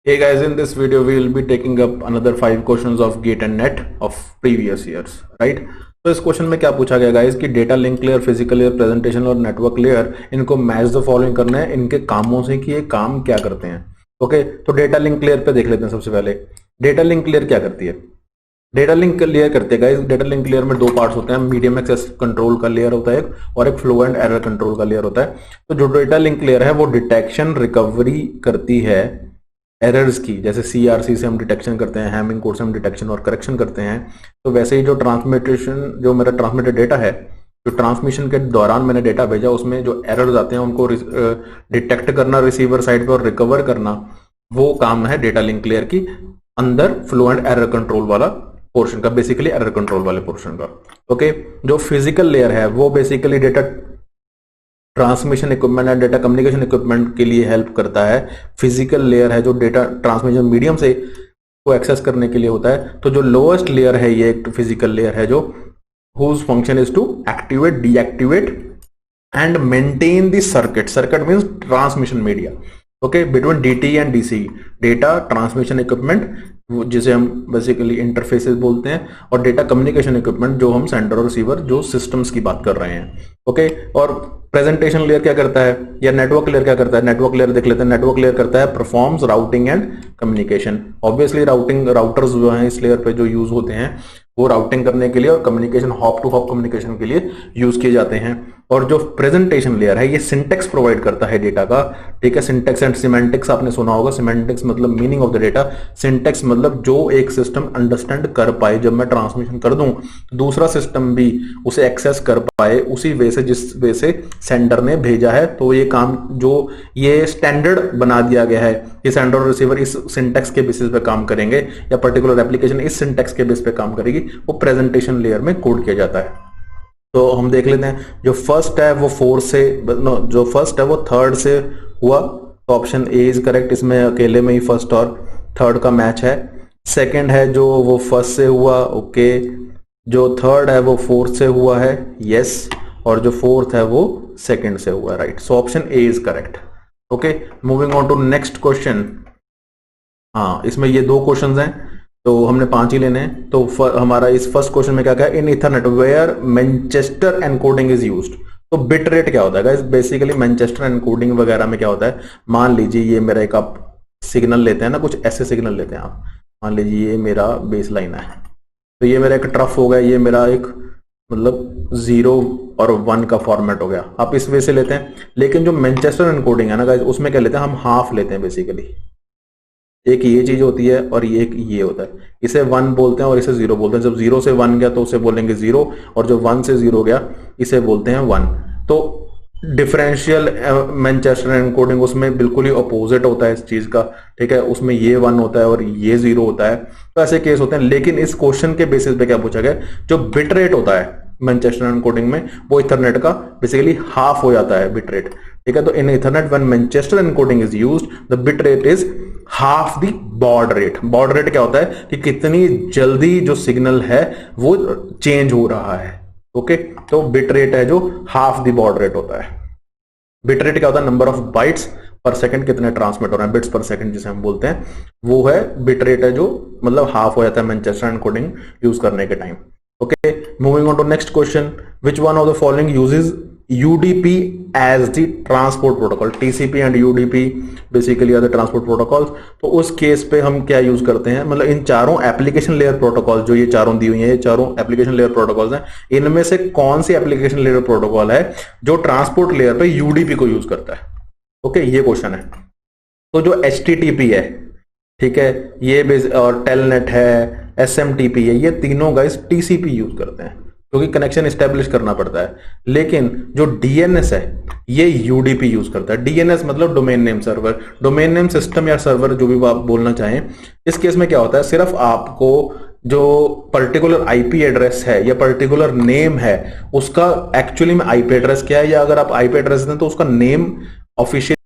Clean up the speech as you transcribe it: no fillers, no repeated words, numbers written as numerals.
Hey guys, in this video we will be taking up another 5 questions of GATE and NET of previous years, right? तो इस question में क्या पूछा गया guys कि data link layer, physical layer, presentation और network layer, इनको match the following करना है इनके कामों से कि ये काम क्या करते हैं। ओके, तो डेटा लिंक लेयर पे देख लेते हैं। सबसे पहले डेटा लिंक लेयर क्या करती है। डेटा लिंक लेयर करते हैं गाइस, डेटा लिंक लेयर में दो पार्ट्स होते हैं, मीडियम एक्सेस कंट्रोल का लेयर होता है एक, और एक फ्लो एंड एरर कंट्रोल का लेयर होता है। तो जो डेटा लिंक लेयर है वो डिटेक्शन रिकवरी करती है एरर्स की, जैसे CRC से हम डिटेक्शन करते हैं, हैमिंग कोड से हम डिटेक्शन और करेक्शन करते हैं। तो वैसे ही जो जो मेरा ट्रांसमिटेड डेटा है, जो ट्रांसमिशन के दौरान मैंने डेटा भेजा उसमें जो एरर्स आते हैं उनको डिटेक्ट करना रिसीवर साइड पे और रिकवर करना, वो काम है डेटा लिंक लेयर की अंदर फ्लो एंड एरर कंट्रोल वाला पोर्शन का, बेसिकली एरर कंट्रोल वाले पोर्शन का। ओके, जो फिजिकल लेयर है वो basically data transmission equipment and data communication equipment के लिए हेल्प करता है। फिजिकल लेयर है जो डेटा ट्रांसमिशन मीडियम से को एक्सेस करने के लिए होता है। तो जो लोएस्ट लेयर है ये एक फिजिकल लेयर है जो whose function is to activate, deactivate and maintain the circuit. Circuit means transmission media. Okay, between DT and DC, data transmission equipment, जिसे हम बेसिकली इंटरफेसेस बोलते हैं, और डेटा कम्युनिकेशन इक्विपमेंट जो हम सेंडर और रिसीवर जो सिस्टम्स की बात कर रहे हैं। ओके, और प्रेजेंटेशन लेयर क्या करता है या नेटवर्क लेयर क्या करता है। नेटवर्क लेयर देख लेते हैं। नेटवर्क लेयर करता है performs routing and communication. Obviously routers जो हैं इस लेयर पे जो यूज होते हैं वो राउटिंग करने के लिए और communication, hop to hop communication के लिए यूज किए जाते हैं। और जो प्रेजेंटेशन लेयर है ये सिंटेक्स प्रोवाइड करता है डेटा का। ठीक है, सिंटेक्स एंड सिमेंटिक्स आपने सुना होगा। सिमेंटिक्स मतलब meaning of the data, syntax मतलब जो एक सिस्टम अंडरस्टैंड कर पाए, जब मैं ट्रांसमिशन कर दूं तो दूसरा सिस्टम भी उसे एक्सेस कर पाए उसी वे से जिस वे से सेंडर ने भेजा है। तो ये काम जो ये स्टैंडर्ड बना दिया गया है कि सेंडर और रिसीवर इस सिंटेक्स के बेसिस पे काम करेंगे या पर्टिकुलर एप्लीकेशन इस सिंटेक्स के बेस पे काम करेगी, वो प्रेजेंटेशन लेयर में कोड किया जाता है। तो हम देख लेते हैं। जो फर्स्ट है वो जो फर्स्ट है वो थर्ड से हुआ, तो ऑप्शन ए इज करेक्ट। इसमें अकेले में ही फर्स्ट और थर्ड का मैच है। सेकंड है जो वो फर्स्ट से हुआ, ओके। जो थर्ड है वो फोर्थ से हुआ है, यस। और जो फोर्थ है वो सेकंड से हुआ है, right. So option A is correct. Okay, moving on to next question. हाँ, इसमें ये 2 क्वेश्चन हैं तो हमने 5 ही लेने हैं। तो हमारा इस फर्स्ट क्वेश्चन में क्या क्या है, in Ethernet where Manchester encoding is used. तो बिट रेट क्या होता है गाइस, बेसिकली मैनचेस्टर एनकोडिंग वगैरह में क्या होता है, मान लीजिए ये मेरा एक आप सिग्नल लेते हैं ना, कुछ ऐसे सिग्नल लेते हैं आप। मान लीजिए ये मेरा बेस लाइन है, तो ये मेरा एक ट्रफ हो गया, ये मेरा एक मतलब 0 और 1 का फॉर्मेट हो गया, आप इस वे से लेते हैं। लेकिन जो मैनचेस्टर एनकोडिंग है ना गाइस, उसमें क्या लेते हैं, हम हाफ लेते हैं बेसिकली। एक ये चीज होती है और ये होता है। इसे 1 बोलते हैं और इसे 0 बोलते हैं। जब 0 से 1 गया तो उसे बोलेंगे 0, और जो 1 से 0 गया इसे बोलते हैं 1। तो डिफरेंशियल मैनचेस्टर एनकोडिंग उसमें बिल्कुल ही अपोजिट होता है इस चीज का। ठीक है, उसमें ये 1 होता है और ये 0 होता है। तो ऐसे केस होते हैं। लेकिन इस क्वेश्चन के बेसिस पे क्या पूछा गया, जो बिट रेट होता है मैनचेस्टर एनकोडिंग में वो इथरनेट का बेसिकली हाफ हो जाता है बिट रेट। ठीक है, तो in Ethernet when Manchester encoding is used the bit rate is half the baud rate. Baud rate क्या होता है कि कितनी जल्दी जो सिग्नल है वो चेंज हो रहा है। ओके, तो बिट रेट है जो हाफ द बॉड रेट होता है। बिट रेट क्या होता है, नंबर ऑफ बाइट्स पर सेकंड कितने ट्रांसमिट हो रहे हैं, बिट्स पर सेकंड जिसे हम बोलते हैं, वो है बिट रेट है जो मतलब हाफ हो जाता है मैनचेस्टर एनकोडिंग यूज करने के time. Okay, moving on to next question. Which one of the following uses UDP as the transport protocol? TCP and UDP basically are the transport protocols। तो उस केस पे हम क्या यूज करते हैं, मतलब इन चारों एप्लीकेशन लेयर प्रोटोकॉल जो ये चारों दी हुई हैं, ये चारों एप्लीकेशन लेयर प्रोटोकॉल्स हैं, इनमें से कौन सी एप्लीकेशन लेयर प्रोटोकॉल है जो ट्रांसपोर्ट लेयर पे UDP को यूज करता है। ओके, ये क्वेश्चन है। तो जो HTTP है, ठीक है, ये और टेलनेट है, SMTP है, ये तीनों गाइस TCP यूज करते हैं क्योंकि कनेक्शन एस्टेब्लिश करना पड़ता है। लेकिन जो DNS है ये UDP यूज करता है। DNS मतलब domain name server, domain name system या सर्वर जो भी आप बोलना चाहें। इस केस में क्या होता है, सिर्फ आपको जो पर्टिकुलर IP एड्रेस है या पर्टिकुलर नेम है उसका एक्चुअली में IP एड्रेस क्या है, या अगर आप IP एड्रेस दें तो उसका नेम ऑफिशियल